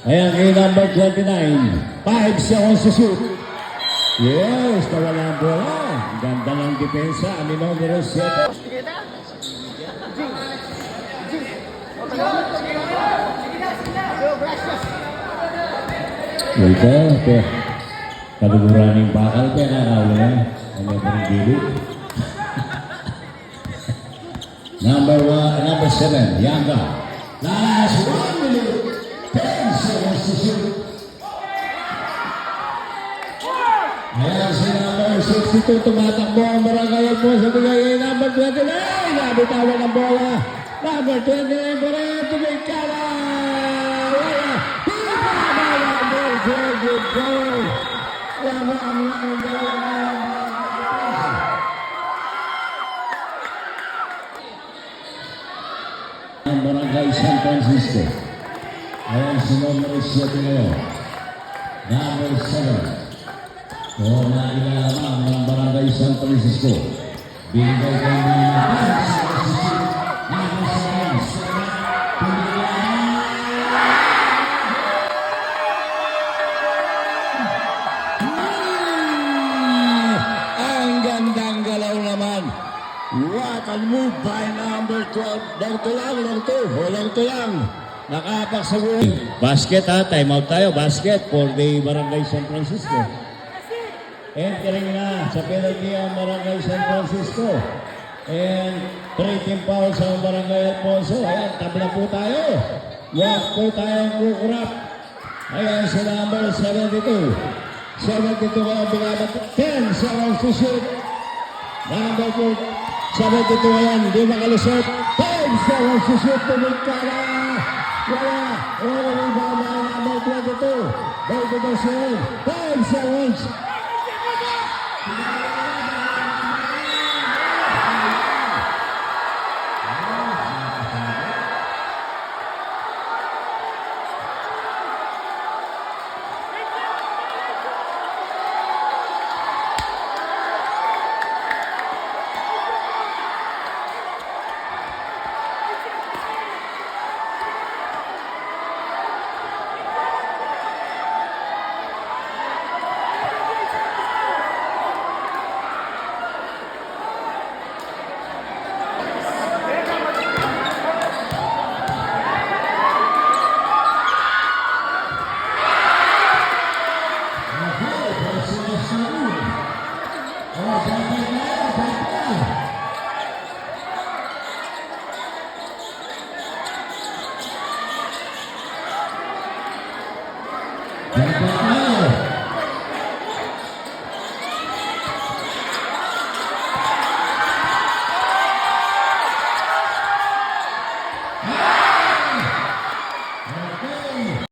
Ayan, kay number 29. 5 seconds to shoot. Yes, nawala ang bola. Ganda ng depensa ni numero 7. Ito, kaduguraning bakal pa na awala. Ano ba ang gilid? Number 7, Yanga. Last 1 minute. 10 seconds to shoot. Ayan si number 62, tumatakbo ang barangay po sa bigay number 29. Nabitawan ang bola. Number 29 pa rin, tumikala. Wala. Good goal. Wala ang bola. Ang barangay San Francisco. Ayan si number 7 ngayon. Number 7. So, nailalamang ng barangay San Francisco. Binigay kayo ng ang gandang galaw naman. What a move by number 12. Lang to lang. Nakapak sa buhay. Basket ha, time out tayo. Basket for the barangay San Francisco. Entering na sa penalty ang barangay San Francisco. And 3 team fouls sa barangay Alfonso. Ayan, tabla po tayo. Huwag po tayong kukurap. Ayan sa number 72. 72 ang binabat. 10 seconds to shoot. Number 2. 72 ayan, di makalusot. 10 seconds to shoot. Tumikala. Wala. Rebound na number 22. 10 seconds. Ah!